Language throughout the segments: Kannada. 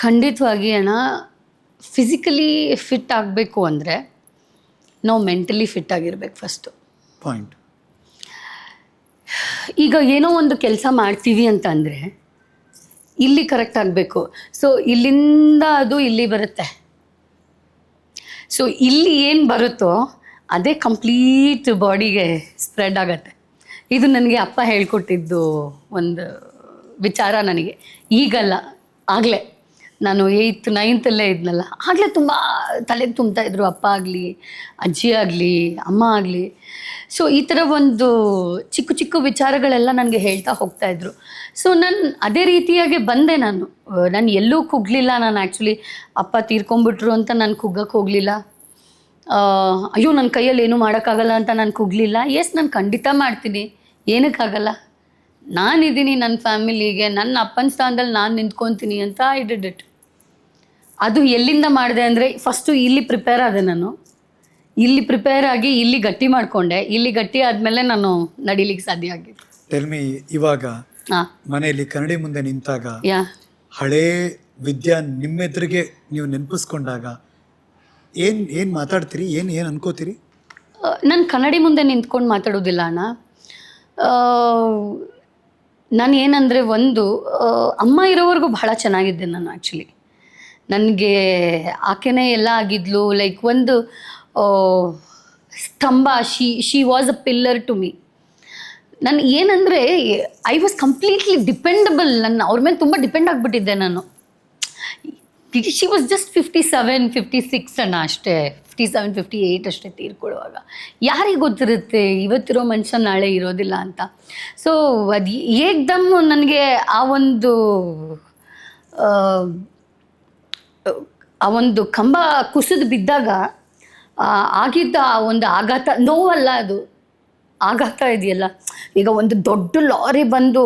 ಖಂಡಿತವಾಗಿ ಅಣ್ಣ, ಫಿಸಿಕಲಿ ಫಿಟ್ ಆಗಬೇಕು ಅಂದರೆ ನಾವು ಮೆಂಟಲಿ ಫಿಟ್ ಆಗಿರ್ಬೇಕು ಫಸ್ಟು. ಪಾಯಿಂಟ್. ಈಗ ಏನೋ ಒಂದು ಕೆಲಸ ಮಾಡ್ತೀವಿ ಅಂತ ಅಂದರೆ ಇಲ್ಲಿ ಕರೆಕ್ಟ್ ಆಗಬೇಕು. ಸೊ ಇಲ್ಲಿಂದ ಅದು ಇಲ್ಲಿ ಬರುತ್ತೆ. ಸೊ ಇಲ್ಲಿ ಏನು ಬರುತ್ತೋ ಅದೇ ಕಂಪ್ಲೀಟ್ ಬಾಡಿಗೆ ಸ್ಪ್ರೆಡ್ ಆಗತ್ತೆ. ಇದು ನನಗೆ ಅಪ್ಪ ಹೇಳ್ಕೊಟ್ಟಿದ್ದು ಒಂದು ವಿಚಾರ ನನಗೆ. ಈಗಲ್ಲ, ಆಗಲೇ ನಾನು 8th 9th ಇದ್ನಲ್ಲ, ಆಗಲೇ ತುಂಬ ತಲೆಗೆ ತುಂಬ್ತಾಯಿದ್ರು ಅಪ್ಪ ಆಗಲಿ, ಅಜ್ಜಿ ಆಗಲಿ, ಅಮ್ಮ ಆಗಲಿ. ಸೊ ಈ ಥರ ಒಂದು ಚಿಕ್ಕ ಚಿಕ್ಕ ವಿಚಾರಗಳೆಲ್ಲ ನನಗೆ ಹೇಳ್ತಾ ಹೋಗ್ತಾಯಿದ್ರು. ಸೊ ನಾನು ಅದೇ ರೀತಿಯಾಗಿ ಬಂದೆ. ನಾನು ಎಲ್ಲೂ ಕುಗ್ಲಿಲ್ಲ. ನಾನು ಆ್ಯಕ್ಚುಲಿ ಅಪ್ಪ ತೀರ್ಕೊಂಬಿಟ್ರು ಅಂತ ನಾನು ಕುಗ್ಗಕ್ಕೆ ಹೋಗಲಿಲ್ಲ. ಅಯ್ಯೋ ನನ್ನ ಕೈಯಲ್ಲಿ ಏನೂ ಮಾಡೋಕ್ಕಾಗಲ್ಲ ಅಂತ ನಾನು ಕುಗ್ಲಿಲ್ಲ. ಎಸ್, ನಾನು ಖಂಡಿತ ಮಾಡ್ತೀನಿ, ಏನಕ್ಕಾಗಲ್ಲ, ನಾನಿದ್ದೀನಿ, ನನ್ನ ಫ್ಯಾಮಿಲಿಗೆ ನನ್ನ ಅಪ್ಪನ ಸ್ಥಾನದಲ್ಲಿ ನಾನು ನಿಂತ್ಕೊತೀನಿ ಅಂತ ಐ ಡಿಡ್ ಇಟ್. ಅದು ಎಲ್ಲಿಂದ ಮಾಡಿದೆ ಅಂದರೆ ಫಸ್ಟು ಇಲ್ಲಿ ಪ್ರಿಪೇರ್ ಆದೆ. ನಾನು ಇಲ್ಲಿ ಪ್ರಿಪೇರ್ ಆಗಿ ಇಲ್ಲಿ ಗಟ್ಟಿ ಮಾಡಿಕೊಂಡೆ. ಇಲ್ಲಿ ಗಟ್ಟಿ ಆದಮೇಲೆ ನಾನು ನಡಿಲಿಕ್ಕೆ ಸಾಧ್ಯ ಆಗಿತ್ತು. ಟೆಲ್ಮಿ, ಇವಾಗ ಮನೆಯಲ್ಲಿ ಕನ್ನಡಿ ಮುಂದೆ ನಿಂತಾಗ ಹಳೇ ವಿದ್ಯಾ ನಿಮ್ಮೆದುರಿಗೆ ನೀವು ನೆನಪಿಸ್ಕೊಂಡಾಗ ಏನು ಮಾತಾಡ್ತೀರಿ, ಏನು ಅನ್ಕೋತೀರಿ? ನಾನು ಕನ್ನಡಿ ಮುಂದೆ ನಿಂತ್ಕೊಂಡು ಮಾತಾಡೋದಿಲ್ಲ ಅಣ್ಣ. ನಾನು ಏನಂದರೆ, ಒಂದು ಅಮ್ಮ ಇರೋವರೆಗೂ ಬಹಳ ಚೆನ್ನಾಗಿದ್ದೆ ನಾನು. ಆ್ಯಕ್ಚುಲಿ ನನಗೆ ಆಕೆನೇ ಎಲ್ಲ ಆಗಿದ್ಲು. ಲೈಕ್ ಒಂದು ಸ್ತಂಭ. She was a pillar to me. ನಾನು ಏನಂದರೆ, ಐ ವಾಸ್ ಕಂಪ್ಲೀಟ್ಲಿ ಡಿಪೆಂಡಬಲ್. ಅವ್ರ ಮೇಲೆ ತುಂಬ ಡಿಪೆಂಡ್ ಆಗಿಬಿಟ್ಟಿದ್ದೆ ನಾನು. ಶಿ ವಾಸ್ ಜಸ್ಟ್ 57, 56 ಅಣ್ಣ, ಅಷ್ಟೇ. 57, 58 ಅಷ್ಟೇ ತೀರ್ಕೊಳ್ಳುವಾಗ. ಯಾರಿಗೆ ಗೊತ್ತಿರುತ್ತೆ ಇವತ್ತಿರೋ ಮನುಷ್ಯ ನಾಳೆ ಇರೋದಿಲ್ಲ ಅಂತ. ಸೊ ಅದು ಏಕ್ದಮ್ ನನಗೆ ಆ ಒಂದು ಕಂಬ ಕುಸಿದು ಬಿದ್ದಾಗ ಆಗಿದ್ದ ಆ ಒಂದು ಆಘಾತ, ನೋವಲ್ಲ ಅದು, ಆಘಾತ ಇದೆಯಲ್ಲ. ಈಗ ಒಂದು ದೊಡ್ಡ ಲಾರಿ ಬಂದು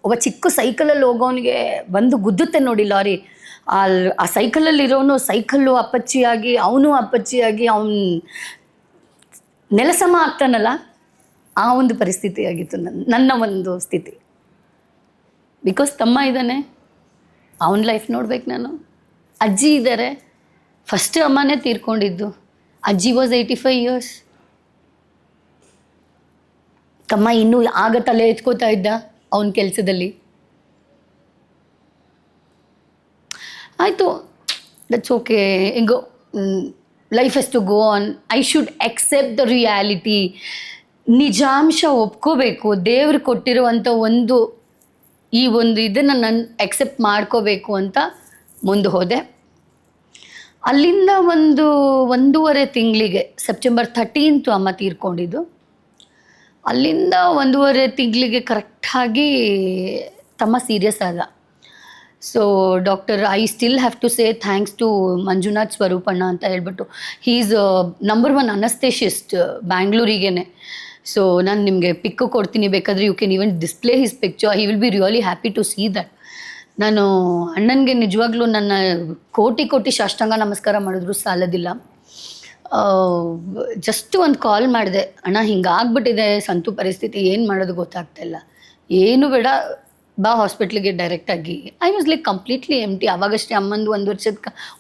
ಒಬ್ಬ ಚಿಕ್ಕ ಸೈಕಲಲ್ಲಿ ಹೋಗೋನಿಗೆ ಬಂದು ಗುದ್ದುತ್ತೆ ನೋಡಿ ಲಾರಿ. ಆ ಸೈಕಲಲ್ಲಿರೋನು ಸೈಕಲ್ಲು ಅಪ್ಪಚ್ಚಿಯಾಗಿ, ಅವನು ಅಪ್ಪಚ್ಚಿಯಾಗಿ, ಅವನು ನೆಲಸಮ ಆಗ್ತಾನಲ್ಲ, ಆ ಒಂದು ಪರಿಸ್ಥಿತಿ ಆಗಿತ್ತು ನನ್ನ ಒಂದು ಸ್ಥಿತಿ. ಬಿಕಾಸ್ ತಮ್ಮ ಇದ್ದಾನೆ, ಅವನ ಲೈಫ್ ನೋಡ್ಬೇಕು ನಾನು. ಅಜ್ಜಿ ಇದ್ದಾರೆ. ಫಸ್ಟ್ ಅಮ್ಮನೇ ತೀರ್ಕೊಂಡಿದ್ದು. ಅಜ್ಜಿ ವಾಸ್ 85 years. ತಮ್ಮ ಇನ್ನೂ ಆಗ ತಲೆ ಎತ್ಕೋತಾ ಇದ್ದ ಅವನ ಕೆಲಸದಲ್ಲಿ. ಆಯಿತು, ದಟ್ಸ್ ಓಕೆ, ಹಿಂಗೋ life has to go on. I should accept the reality. ನಿಜಾಂಶ ಒಪ್ಕೋಬೇಕು. ದೇವ್ರು ಕೊಟ್ಟಿರುವಂಥ ಈ ಒಂದು ಇದನ್ನು ನಾನು ಎಕ್ಸೆಪ್ಟ್ ಮಾಡ್ಕೋಬೇಕು ಅಂತ ಮುಂದೆ ಹೋದೆ. ಅಲ್ಲಿಂದ 1.5 ತಿಂಗಳಿಗೆ, ಸೆಪ್ಟೆಂಬರ್ 13th ಅಮ್ಮ ತೀರ್ಕೊಂಡಿದ್ದು. ಅಲ್ಲಿಂದ 1.5 ತಿಂಗಳಿಗೆ ಕರೆಕ್ಟಾಗಿ ತಮ್ಮ ಸೀರಿಯಸ್ ಆದ. So doctor, I still have to say thanks to Manjunath ಸ್ವರೂಪಣ್ಣ ಅಂತ ಹೇಳ್ಬಿಟ್ಟು. ಹೀ ಈಸ್ ನಂಬರ್ 1 ಅನಸ್ಥೆಷಿಸ್ಟ್ ಬ್ಯಾಂಗ್ಳೂರಿಗೇನೆ. ಸೊ ನಾನು ನಿಮಗೆ ಪಿಕ್ಕು ಕೊಡ್ತೀನಿ, ಬೇಕಾದರೆ you can even display his picture. He will be really happy to see that. ನಾನು ಅಣ್ಣನಿಗೆ ನಿಜವಾಗ್ಲೂ ನನ್ನ ಕೋಟಿ ಸಾಷ್ಟಾಂಗ ನಮಸ್ಕಾರ ಮಾಡಿದ್ರು ಸಾಲದಿಲ್ಲ. ಜಸ್ಟ್ ಒಂದು ಕಾಲ್ ಮಾಡಿದೆ, ಅಣ್ಣ ಹಿಂಗಾಗ್ಬಿಟ್ಟಿದೆ ಸಂತು ಪರಿಸ್ಥಿತಿ, ಏನು ಮಾಡೋದು ಗೊತ್ತಾಗ್ತಾಯಿಲ್ಲ, ಏನು ಬೇಡ ಬಾ ಹಾಸ್ಪಿಟ್ಲಿಗೆ ಡೈರೆಕ್ಟಾಗಿ. ಐ ವಾಸ್ ಲೈಕ್ ಕಂಪ್ಲೀಟ್ಲಿ ಎಂಟಿ. ಅವಾಗಷ್ಟೇ ಅಮ್ಮಂದು 1 ವರ್ಷದ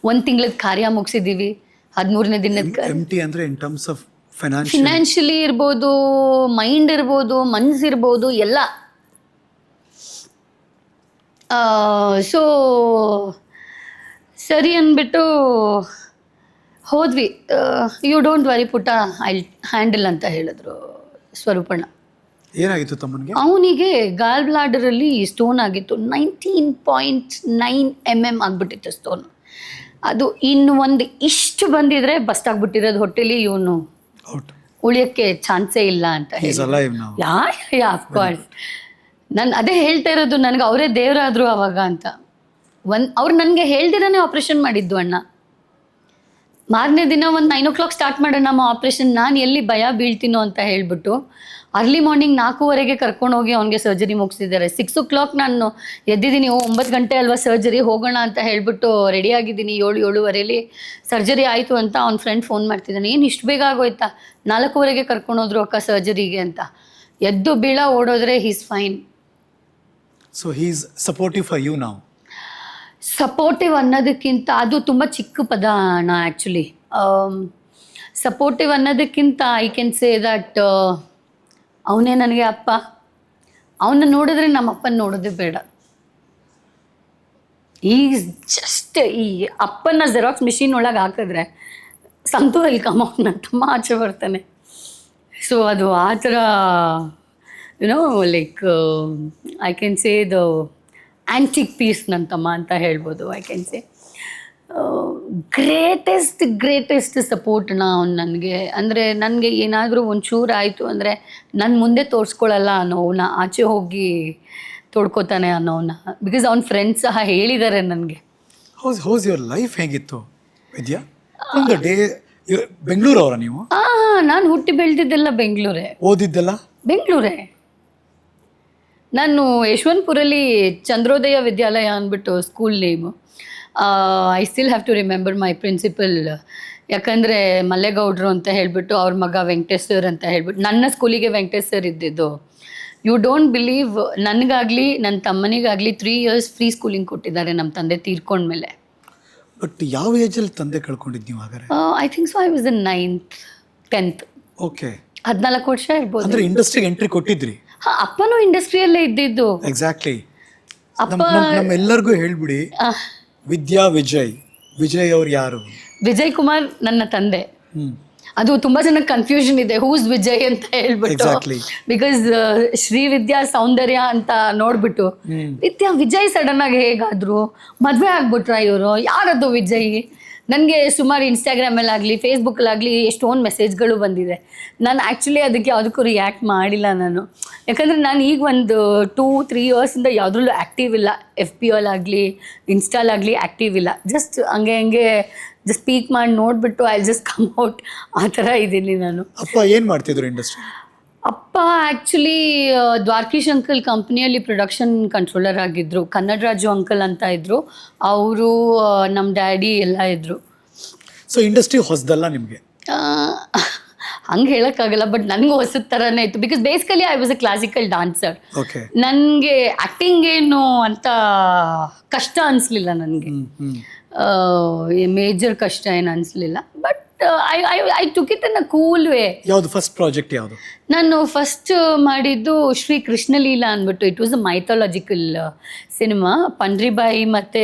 1 ತಿಂಗಳದ ಕಾರ್ಯ ಮುಗಿಸಿದ್ದೀವಿ. 13ನೇ ದಿನದ ಎಂಟಿ ಅಂದರೆ ಇನ್ ಟರ್ಮ್ಸ್ ಆಫ್ ಫಿನಾನ್ಷಿಯಲಿ ಇರ್ಬೋದು, ಮೈಂಡ್ ಇರ್ಬೋದು, ಮನಸ್ಸಿರ್ಬೋದು, ಎಲ್ಲ. ಸೊ ಸರಿ ಅಂದ್ಬಿಟ್ಟು ಹೋದ್ವಿ. ಯು ಡೋಂಟ್ ವರಿ ಪುಟ್ಟ, ಐ ಹ್ಯಾಂಡಲ್ ಅಂತ ಹೇಳಿದ್ರು ಸ್ವರೂಪಣ್ಣ. ಏನಾಗಿತ್ತು ತಮ್ಮನಿಗೆ? ಅವನಿಗೆ ಗಾಲ್ ಬ್ಲಾಡರಲ್ಲಿ ಸ್ಟೋನ್ ಆಗಿತ್ತು. 19.9 mm ಆಗಿಬಿಟ್ಟಿತ್ತು ಸ್ಟೋನ್. ಅದು ಇನ್ನು ಒಂದು ಇಷ್ಟು ಬಂದಿದ್ರೆ ಬಸ್ಟ್ ಆಗಿಬಿಟ್ಟಿರೋದು ಹೊಟ್ಟೆಲಿ. ಇವನು ಉಳಿಯೋಕ್ಕೆ ಚಾನ್ಸೇ ಇಲ್ಲ ಅಂತ ಹೇಳಿ. ಅಫ್ಕೋರ್ಸ್ ನಾನು ಅದೇ ಹೇಳ್ತಾ ಇರೋದು, ನನಗೆ ಅವರೇ ದೇವರಾದರು ಅವಾಗ ಅಂತ. ಅವ್ರು ನನಗೆ ಹೇಳ್ದಿರೇ ಆಪ್ರೇಷನ್ ಮಾಡಿದ್ದು ಅಣ್ಣ. ಮಾರನೇ ದಿನ ಒಂದು 9 o'clock ಸ್ಟಾರ್ಟ್ ಮಾಡೋಣ ನಮ್ಮ ಆಪ್ರೇಷನ್. ನಾನು ಎಲ್ಲಿ ಭಯ ಬೀಳ್ತೀನೋ ಅಂತ ಹೇಳಿಬಿಟ್ಟು ಅರ್ಲಿ ಮಾರ್ನಿಂಗ್ 4:15 ಕರ್ಕೊಂಡೋಗಿ ಅವನಿಗೆ ಸರ್ಜರಿ ಮುಗಿಸಿದ್ದಾರೆ. 6 o'clock ನಾನು ಎದ್ದಿದ್ದೀನಿ. 9 ಗಂಟೆ ಅಲ್ವಾ ಸರ್ಜರಿ, ಹೋಗೋಣ ಅಂತ ಹೇಳಿಬಿಟ್ಟು ರೆಡಿಯಾಗಿದ್ದೀನಿ. 7-7:30 ಸರ್ಜರಿ ಆಯಿತು ಅಂತ ಅವ್ನ ಫ್ರೆಂಡ್ ಫೋನ್ ಮಾಡ್ತಿದ್ದಾನೆ. ಏನು ಇಷ್ಟು ಬೇಗ ಆಗೋಯ್ತಾ? 4:15 ಕರ್ಕೊಂಡೋದ್ರು ಅಕ್ಕ ಸರ್ಜರಿಗೆ ಅಂತ. ಎದ್ದು ಬೀಳ ಓಡೋದ್ರೆ he's fine. So he is supportive for you now. Supportive ಅನ್ನೋದಕ್ಕಿಂತ ಅದು ತುಂಬ ಚಿಕ್ಕ ಪದ ಅಣ್ಣ ಆ್ಯಕ್ಚುಲಿ. ಸಪೋರ್ಟಿವ್ ಅನ್ನೋದಕ್ಕಿಂತ ಐ ಕ್ಯಾನ್ ಸೇ ದಟ್ ಅವನೇ ನನಗೆ ಅಪ್ಪ. ಅವನ್ನ ನೋಡಿದ್ರೆ ನಮ್ಮ ಅಪ್ಪನ ನೋಡೋದೇ ಬೇಡ. ಈಸ್ ಜಸ್ಟ್ ಈ ಅಪ್ಪನ ಜೆರಾಕ್ಸ್ ಮಿಷಿನ್ ಒಳಗೆ ಹಾಕಿದ್ರೆ ಸಂತು ಅಲ್ಲಿ ಕಮೌಟ್ ನನ್ನ ತಮ್ಮ ಆಚೆ ಬರ್ತಾನೆ. ಸೊ ಅದು ಆ ಥರ you know like I can say the antique piece ನನ್ನ ತಮ್ಮ ಅಂತ ಹೇಳ್ಬೋದು. ಐ ಕ್ಯಾನ್ ಸೇ ಗ್ರೇಟೆಸ್ಟ್ ಸಪೋರ್ಟ್ನ ಅವ್ನು ನನಗೆ. ಅಂದರೆ ನನಗೆ ಏನಾದರೂ ಒಂಚೂರು ಆಯಿತು ಅಂದರೆ ನನ್ನ ಮುಂದೆ ತೋರಿಸ್ಕೊಳ್ಳಲ್ಲ ಅನ್ನೋವನ್ನ, ಆಚೆ ಹೋಗಿ ತೋಡ್ಕೋತಾನೆ ಅನ್ನೋವನ್ನ. ಬಿಕಾಸ್ ಅವ್ನ ಫ್ರೆಂಡ್ಸ್ ಸಹ ಹೇಳಿದ್ದಾರೆ ನನಗೆ. ಹೌಸ್ ಯುವರ್ ಲೈಫ್ ಹೇಗಿತ್ತು ವಿದ್ಯಾ? ಒಂದು ಡೇ ಬೆಂಗಳೂರು ಅವರ ನೀವು? ನಾನು ಹುಟ್ಟಿ ಬೆಳೆದಿದ್ದೆಲ್ಲ ಬೆಂಗಳೂರೇ, ಓದಿದ್ದೆಲ್ಲ ಬೆಂಗಳೂರೇ. ನಾನು ಯಶವಂತಪುರಲ್ಲಿ ಚಂದ್ರೋದಯ ವಿದ್ಯಾಲಯ ಅಂದ್ಬಿಟ್ಟು school name. I still have to remember my principal. ಯಾಕಂದರೆ ಮಲ್ಲೇಗೌಡರು ಅಂತ ಹೇಳಿಬಿಟ್ಟು ಅವ್ರ ಮಗ ವೆಂಕಟೇಶ್ ಸರ್ ಅಂತ ಹೇಳ್ಬಿಟ್ಟು ನನ್ನ ಸ್ಕೂಲಿಗೆ ವೆಂಕಟೇಶ್ ಸರ್ ಇದ್ದಿದ್ದು. ಯು ಡೋಂಟ್ ಬಿಲೀವ್, ನನಗಾಗಲಿ ನನ್ನ ತಮ್ಮನಿಗಾಗಲಿ 3 years ಫ್ರೀ ಸ್ಕೂಲಿಂಗ್ ಕೊಟ್ಟಿದ್ದಾರೆ ನಮ್ಮ ತಂದೆ ತೀರ್ಕೊಂಡ್ಮೇಲೆ. ಬಟ್ ಯಾವ ಏಜಲ್ಲಿ ತಂದೆ ಕಳ್ಕೊಂಡಿದ್ದು ನೀವು ಹಾಗಾದ್ರೆ? I think so I was in 9th 10th. Okay, 14 ವರ್ಷ ಇರ್ಬೋದು. ಅಂದ್ರೆ ಇಂಡಸ್ಟ್ರಿಗೆ ಎಂಟ್ರಿ ಕೊಟ್ಟಿದ್ರಿ? ಅಪ್ಪನೂ ಇಂಡಸ್ಟ್ರಿಯಲ್ಲೇ ಇದ್ದಿದ್ದು. ಎಕ್ಸಾಕ್ಟ್ಲಿ. ಅಪ್ಪ ನಮ್ಮೆಲ್ಲರಿಗೂ ಹೇಳ್ಬಿಡಿ, ವಿದ್ಯಾ ವಿಜಯ್ ಅವ್ರು ಯಾರು? ವಿಜಯ್ ಕುಮಾರ್ ನನ್ನ ತಂದೆ. ಅದು ತುಂಬಾ ಜನಕ್ಕೆ ಕನ್ಫ್ಯೂಷನ್ ಇದೆ, ಹೂಸ್ ವಿಜಯ್ ಅಂತ ಹೇಳ್ಬಿಟ್ಟು. ಬಿಕಾಸ್ ಶ್ರೀ ವಿದ್ಯಾ ಸೌಂದರ್ಯ ಅಂತ ನೋಡ್ಬಿಟ್ಟು ವಿದ್ಯಾ ವಿಜಯ್ ಸಡನ್ ಆಗಿ ಹೇಗಾದ್ರು ಮದ್ವೆ ಆಗ್ಬಿಟ್ರ ಇವರು, ಯಾರದು ವಿಜಯ್? ನನಗೆ ಸುಮಾರು ಇನ್ಸ್ಟಾಗ್ರಾಮಲ್ಲಾಗಲಿ ಫೇಸ್ಬುಕ್ಕಲ್ಲಾಗಲಿ ಎಷ್ಟೊಂದು ಮೆಸೇಜ್ಗಳು ಬಂದಿದೆ. ನಾನು ಆ್ಯಕ್ಚುಲಿ ಅದಕ್ಕೆ ಯಾವುದಕ್ಕೂ ರಿಯಾಕ್ಟ್ ಮಾಡಿಲ್ಲ ನಾನು. ಯಾಕಂದರೆ ನಾನು ಈಗ ಒಂದು 2-3 yearsಯಿಂದ ಯಾವುದ್ರಲ್ಲೂ ಆ್ಯಕ್ಟಿವ್ ಇಲ್ಲ. FB ಅಲ್ಲಾಗಲಿ ಇನ್ಸ್ಟಾಲಾಗಲಿ ಆ್ಯಕ್ಟಿವ್ ಇಲ್ಲ. ಜಸ್ಟ್ ಹಂಗೆ ಜಸ್ಟ್ ಸ್ಪೀಕ್ ಮಾಡಿ ನೋಡಿಬಿಟ್ಟು ಐ ಜಸ್ಟ್ ಕಮ್ ಔಟ್, ಆ ಥರ ಇದ್ದೀನಿ ನಾನು. ಅಪ್ಪ ಏನು ಮಾಡ್ತಿದ್ರು ಇಂಡಸ್ಟ್ರಿ? ಅಪ್ಪ ಆ್ಯಕ್ಚುಲಿ ದ್ವಾರಕೀಶ್ ಅಂಕಲ್ ಕಂಪ್ನಿಯಲ್ಲಿ ಪ್ರೊಡಕ್ಷನ್ ಕಂಟ್ರೋಲರ್ ಆಗಿದ್ದರು. ಕನ್ನಡ ರಾಜು ಅಂಕಲ್ ಅಂತ ಇದ್ದರು, ಅವರು ನಮ್ಮ ಡ್ಯಾಡಿ ಎಲ್ಲ ಇದ್ದರು. ಸೊ ಇಂಡಸ್ಟ್ರಿ ಹೊಸದಲ್ಲ ನಿಮಗೆ? ಹಂಗೆ ಹೇಳೋಕ್ಕಾಗಲ್ಲ, ಬಟ್ ನನಗೂ ಹೊಸದ ಥರನೇ ಇತ್ತು. Because basically I was a classical dancer. Okay, ನನಗೆ ಆ್ಯಕ್ಟಿಂಗ್ ಏನು ಅಂತ ಕಷ್ಟ ಅನಿಸ್ಲಿಲ್ಲ ನನಗೆ. ಮೇಜರ್ ಕಷ್ಟ ಏನು ಅನಿಸ್ಲಿಲ್ಲ. But I took it in a cool way. ಯಾವುದು ಫಸ್ಟ್ ಪ್ರಾಜೆಕ್ಟ್? ಯಾವುದು? ನಾನು ಫಸ್ಟ್ ಮಾಡಿದ್ದು ಶ್ರೀ ಕೃಷ್ಣಲೀಲಾ ಅಂದ್ಬಿಟ್ಟು. It was a mythological cinema. Pandaribai ಮತ್ತು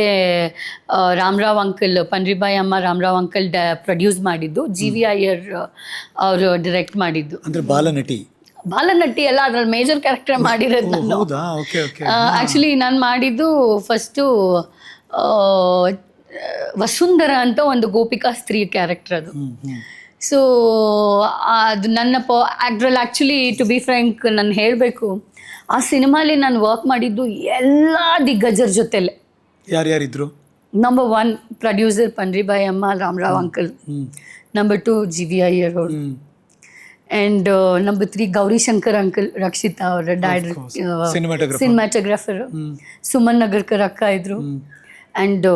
ರಾಮರಾವ್ ಅಂಕಲ್, ಪಂಡ್ರಿಬಾಯಿ ಅಮ್ಮ ರಾಮರಾವ್ ಅಂಕಲ್ ಪ್ರೊಡ್ಯೂಸ್ ಮಾಡಿದ್ದು. GV ಅಯ್ಯರ್ ಅವರು ಡೈರೆಕ್ಟ್ ಮಾಡಿದ್ದು. ಅಂದರೆ ಬಾಲನಟಿ ಎಲ್ಲ ಅದ್ರಲ್ಲಿ ಮೇಜರ್ ಕ್ಯಾರೆಕ್ಟರ್ ಮಾಡಿರೋದು ನಾನು. ಆ್ಯಕ್ಚುಲಿ ನಾನು ಮಾಡಿದ್ದು ಫಸ್ಟು ವಸುಂಧರ ಅಂತ ಒಂದು ಗೋಪಿಕಾ ಸ್ತ್ರೀ ಕ್ಯಾರೆಕ್ಟರ್ ಅದು. ಸೊ ಅದು ನನ್ನ ಅದ್ರಲ್ಲಿ ಆ್ಯಕ್ಚುಲಿ ಟು ಬಿ ಫ್ರ್ಯಾಂಕ್ ನಾನು ಹೇಳಬೇಕು, ಆ ಸಿನಿಮಾಲಿ ನಾನು ವರ್ಕ್ ಮಾಡಿದ್ದು ಎಲ್ಲ ದಿಗ್ಗಜರ ಜೊತೆಲೆ. ಯಾರ್ಯಾರಿದ್ರು? ನಂಬರ್ 1 ಪ್ರೊಡ್ಯೂಸರ್ ಪಂಡ್ರಿಬಾಯಿ ಅಮ್ಮ Ramarao uncle. Number 2 GV Iyer ಅವರು. And number 3 Gowrishankar uncle, Rakshita ಅವರ ಸಿನಿಮಾಟೋಗ್ರಾಫರ್. ಸುಮನ್ ನಗರ್ಕರ್ ಅಕ್ಕ ಇದ್ರು. And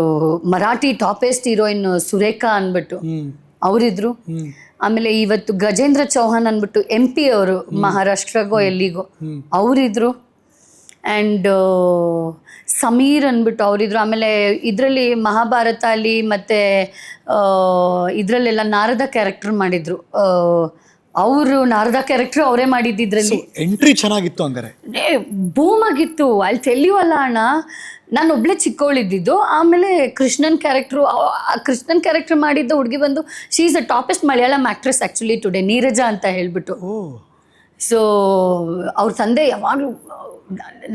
Marathi topest heroine Surekha ಅಂದ್ಬಿಟ್ಟು ಅವರಿದ್ರು. ಆಮೇಲೆ ಇವತ್ತು ಗಜೇಂದ್ರ ಚೌಹಾನ್ ಅಂದ್ಬಿಟ್ಟು MP ಅವರು, ಮಹಾರಾಷ್ಟ್ರಗೋ ಎಲ್ಲಿಗೋ ಅವರಿದ್ರು. ಆ್ಯಂಡ್ ಸಮೀರ್ ಅಂದ್ಬಿಟ್ಟು ಅವರಿದ್ರು. ಆಮೇಲೆ ಇದರಲ್ಲಿ ಮಹಾಭಾರತ ಅಲ್ಲಿ ಮತ್ತು ಇದರಲ್ಲೆಲ್ಲ ನಾರದ ಕ್ಯಾರೆಕ್ಟರ್ ಮಾಡಿದ್ರು. ಅವರು ನಾರದ ಕ್ಯಾರೆಕ್ಟರ್ ಅವರೇ ಮಾಡಿದ್ದಿದ್ರಲ್ಲಿ. ಎಂಟ್ರಿ ಚೆನ್ನಾಗಿತ್ತು ಹಂಗಾರೆ, ಬೂಮ್ ಆಗಿತ್ತು. ಅಲ್ಲಿ ಟೆಲ್ ಯು ಅಲ್ಲ ಅಣ್ಣ, ನಾನು ಒಬ್ಳೆ ಚಿಕ್ಕವಳಿದ್ದಿದ್ದು. ಆಮೇಲೆ ಕೃಷ್ಣನ್ ಕ್ಯಾರೆಕ್ಟರ್ ಮಾಡಿದ್ದ ಹುಡುಗಿ ಬಂದು she is a topest Malayalam actress actually today, Neeraja ಅಂತ ಹೇಳ್ಬಿಟ್ಟು. ಸೊ ಅವ್ರ ತಂದೆ ಯಾವಾಗಲೂ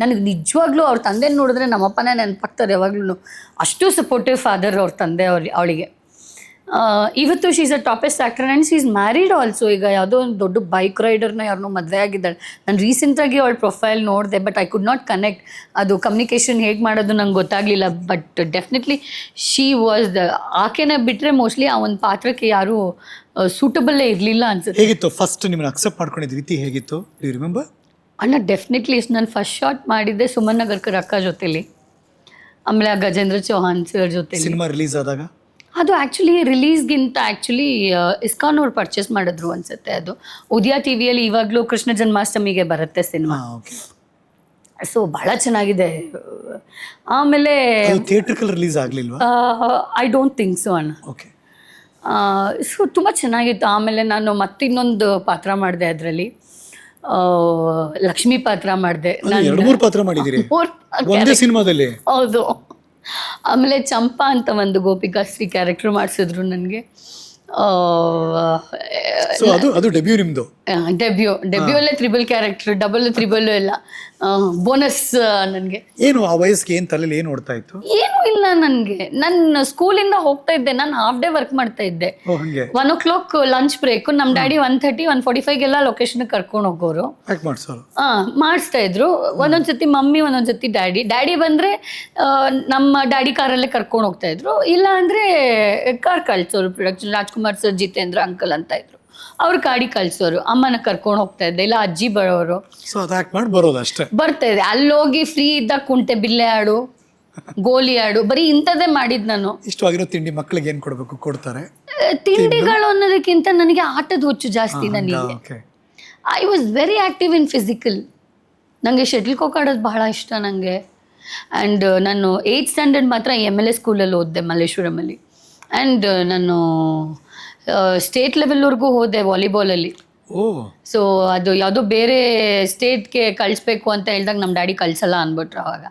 ನನಗೆ ನಿಜವಾಗ್ಲೂ ಅವ್ರ ತಂದೆ ನೋಡಿದ್ರೆ ನಮ್ಮಪ್ಪನೇ ನೆನಪಾಗ್ತಾರೆ ಯಾವಾಗ್ಲೂ. ಅಷ್ಟು ಸಪೋರ್ಟಿವ್ ಫಾದರ್ ಅವ್ರ ತಂದೆ ಅವಳಿಗೆ. ಇವತ್ತು she is a toppest actor and she is married also. ಈಗ ಯಾವುದೋ ಒಂದು ದೊಡ್ಡ ಬೈಕ್ ರೈಡರ್ನ ಯಾರನ್ನೋ ಮದುವೆ ಆಗಿದ್ದಾಳೆ. ನಾನು ರೀಸೆಂಟಾಗಿ ಅವಳ ಪ್ರೊಫೈಲ್ ನೋಡಿದೆ, but I could not connect. ಅದು ಕಮ್ಯುನಿಕೇಷನ್ ಹೇಗೆ ಮಾಡೋದು ನಂಗೆ ಗೊತ್ತಾಗಲಿಲ್ಲ. ಬಟ್ ಡೆಫಿನೆಟ್ಲಿ ಶಿ ವಾಸ್ ಆಕೆನ ಬಿಟ್ಟರೆ ಮೋಸ್ಟ್ಲಿ ಆ ಒಂದು ಪಾತ್ರಕ್ಕೆ ಯಾರೂ ಸೂಟಬಲ್ಲೇ ಇರಲಿಲ್ಲ ಅನ್ಸುತ್ತೆ. ಹೇಗಿತ್ತು ಫಸ್ಟ್ ನಿಮ್ಮನ್ನು ಅಕ್ಸೆಪ್ಟ್ ಮಾಡ್ಕೊಂಡಿದ್ದ ರೀತಿ ಹೇಗಿತ್ತು? You remember? ಅಣ್ಣ ಡೆಫಿನೆಟ್ಲಿ ನಾನು ಫಸ್ಟ್ ಶಾಟ್ ಮಾಡಿದ್ದೆ ಸುಮನ್ ನಗರ್ಕರ್ ಅಕ್ಕ ಜೊತೆಲಿ, ಆಮೇಲೆ ಆ ಗಜೇಂದ್ರ ಚೌಹಾನ್ ಸರ್ ಜೊತೆ. ಸಿನಿಮಾ ರಿಲೀಸ್ ಆದಾಗ ಅದು ಆ್ಯಕ್ಚುಲಿ ರಿಲೀಸ್ಗಿಂತ ಆ್ಯಕ್ಚುಲಿ ಇಸ್ಕಾನ್ ಅವ್ರು ಪರ್ಚೇಸ್ ಮಾಡಿದ್ರು ಅನ್ಸುತ್ತೆ. ಅದು ಉದಯ TVಯಲ್ಲಿ ಇವಾಗಲೂ ಕೃಷ್ಣ ಜನ್ಮಾಷ್ಟಮಿಗೆ ಬರುತ್ತೆ ಸಿನಿಮಾ. ಸೊ ಭಾಳ ಚೆನ್ನಾಗಿದೆ. ಆಮೇಲೆ ಥಿಯೇಟ್ರಿಕಲ್ ರಿಲೀಸ್ ಆಗಲಿಲ್ವಾ? ಐ ಡೋಂಟ್ ಥಿಂಕ್ ಸೊ ಅಣ್ಣ. ಓಕೆ. ಸೊ ತುಂಬ ಚೆನ್ನಾಗಿತ್ತು. ಆಮೇಲೆ ನಾನು ಮತ್ತಿನ್ನೊಂದು ಪಾತ್ರ ಮಾಡಿದೆ ಅದರಲ್ಲಿ, ಲಕ್ಷ್ಮಿ ಪಾತ್ರ ಮಾಡಿದೆ. 2-3 ಪಾತ್ರ ಮಾಡಿದ್ದೀರಿ ಒಂದೇ ಸಿನಿಮಾದಲ್ಲಿ? ಹೌದು. ಆಮೇಲೆ ಚಂಪಾ ಅಂತ ಒಂದು ಗೋಪಿಕಾಶ್ರೀ ಕ್ಯಾರೆಕ್ಟರ್ ಮಾಡಿಸಿದ್ರು ನನಗೆ. ಸೊ ಅದು ಡೆಬ್ಯೂ ನಿಮ್ದು? ಡೆಬ್ಯೂ ಅಲ್ಲೇ ತ್ರಿಬಲ್ ಕ್ಯಾರೆಕ್ಟರ್, ಡಬಲ್ ತ್ರಿಬಲ್ ಎಲ್ಲ ಬೋನಸ್ ನನಗೆ. ಏನು ಆ ವಯಸ್ಸಿಗೆ ಏನು ತಲೆಯಲ್ಲಿ ಏನು ಓಡ್ತಾ ಇತ್ತು? ಏನೂ ಇಲ್ಲ ನನಗೆ. ನನ್ನ ಸ್ಕೂಲಿಂದ ಹೋಗ್ತಾ ಇದ್ದೆ, ನಾನು ಹಾಫ್ ಡೇ ವರ್ಕ್ ಮಾಡ್ತಾ ಇದ್ದೆ. 1 o'clock ಲಂಚ್ ಬ್ರೇಕ್. ನಮ್ಮ ಡ್ಯಾಡಿ 1:30, 1:45 ಲೊಕೇಶನ್ಗೆ ಕರ್ಕೊಂಡು ಹೋಗೋರು, ಮಾಡಿಸ್ತಾ ಇದ್ರು. ಒಂದೊಂದ್ಸತಿ ಮಮ್ಮಿ, ಒಂದೊಂದ್ಸತಿ ಡ್ಯಾಡಿ ಬಂದರೆ ನಮ್ಮ ಡ್ಯಾಡಿ ಕಾರಲ್ಲೇ ಕರ್ಕೊಂಡು ಹೋಗ್ತಾ ಇದ್ರು. ಇಲ್ಲ ಅಂದರೆ ಕಾರ್ ಕಳ್ಸೋರು. Production Rajkumar sir, Jitendra uncle ಅಂತ ಇದ್ರು, ಅವ್ರು ಗಾಡಿ ಕಳ್ಸೋರು. ಅಮ್ಮನ ಕರ್ಕೊಂಡು ಹೋಗ್ತಾ ಇದ್ದೆ, ಇಲ್ಲ ಅಜ್ಜಿ ಬರೋರು. ಸೊ ಅದು ಆಕ್ಟ್ ಮಾಡಿ ಬರೋದು ಅಷ್ಟೇ. ಬರ್ತಾ ಇದೆ. ಅಲ್ಲೋಗಿ ಫ್ರೀ ಇದ್ದಾಗ ಕುಂಟೆ ಬಿಲ್ಲೆ ಆಡು, ಗೋಲಿ ಆಡು, ಬರೀ ಇಂಥದ್ದೇ ಮಾಡಿದ್ ನಾನು. ಇಷ್ಟವಾಗಿರೋ ತಿಂಡಿ ಮಕ್ಕಳಿಗೆ ಏನು ಕೊಡಬೇಕು ಕೊಡ್ತಾರೆ? ತಿಂಡಿಗಳು ಅನ್ನೋದಕ್ಕಿಂತ ನನಗೆ ಆಟದ ಹುಚ್ಚು ಜಾಸ್ತಿ. ನನಗೆ I was very active in physical. ನನಗೆ ಶಟಲ್ ಕಾಕ್ ಆಡೋದು ಬಹಳ ಇಷ್ಟ ನನಗೆ. ಆ್ಯಂಡ್ ನಾನು 8th ಸ್ಟ್ಯಾಂಡರ್ಡ್ ಮಾತ್ರ MLA ಸ್ಕೂಲಲ್ಲಿ ಓದಿದೆ ಮಲ್ಲೇಶ್ವರಮಲ್ಲಿ. ಆ್ಯಂಡ್ ನಾನು ಸ್ಟೇಟ್ ಲೆವೆಲ್ವರೆಗೂ ಹೋದೆ ವಾಲಿಬಾಲಲ್ಲಿ. ಸೊ ಅದು ಯಾವುದೋ ಬೇರೆ ಸ್ಟೇಟ್ಗೆ ಕಳಿಸ್ಬೇಕು ಅಂತ ಹೇಳಿದಾಗ ನಮ್ಮ ಡ್ಯಾಡಿ ಕಳಿಸಲ್ಲ ಅಂದ್ಬಿಟ್ರು. ಅವಾಗ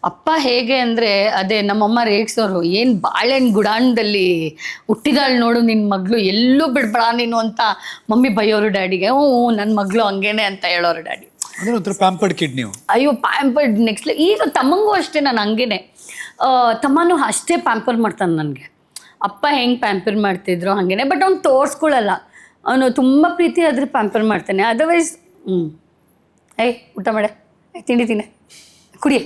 ಅಪ್ಪ ಹೇಗೆ ಅಂದರೆ, ಅದೇ ನಮ್ಮಮ್ಮ ರೇಗ್ಸೋರು, ಏನು ಬಾಳೆಹಣ್ಣು ಗುಡಾಣದಲ್ಲಿ ಹುಟ್ಟಿದಾಳು ನೋಡು ನಿನ್ನ ಮಗಳು, ಎಲ್ಲೂ ಬಿಡ್ಬೇಡ ನೀನು ಅಂತ ಮಮ್ಮಿ ಬೈಯೋರು ಡ್ಯಾಡಿಗೆ. ನನ್ನ ಮಗಳು ಹಂಗೇನೆ ಅಂತ ಹೇಳೋರು ಡ್ಯಾಡಿ. ಪ್ಯಾಂಪರ್ಡ್ ಕಿಡ್ ನೀವು? ಅಯ್ಯೋ ಪ್ಯಾಂಪರ್ಡ್ ನೆಕ್ಸ್ಟ್. ಈಗ ತಮ್ಮಂಗೂ ಅಷ್ಟೇ, ನಾನು ಹಂಗೇನೆ. ತಮ್ಮನೂ ಅಷ್ಟೇ ಪ್ಯಾಂಪರ್ ಮಾಡ್ತಾನೆ ನನಗೆ. ಅಪ್ಪ ಹೆಂಗೆ ಪ್ಯಾಂಪರ್ ಮಾಡ್ತಿದ್ರು ಹಾಗೇನೆ. ಬಟ್ ಅವ್ನು ತೋರಿಸ್ಕೊಳ್ಳಲ್ಲ. ಅವನು ತುಂಬ ಪ್ರೀತಿ ಆದರೆ ಪ್ಯಾಂಪರ್ ಮಾಡ್ತಾನೆ. ಅದರ್ವೈಸ್ ಊಟ ಮಾಡೆ, ತಿಂಡಿ ತಿನ್ನೆ, ಕುಡಿಯೇ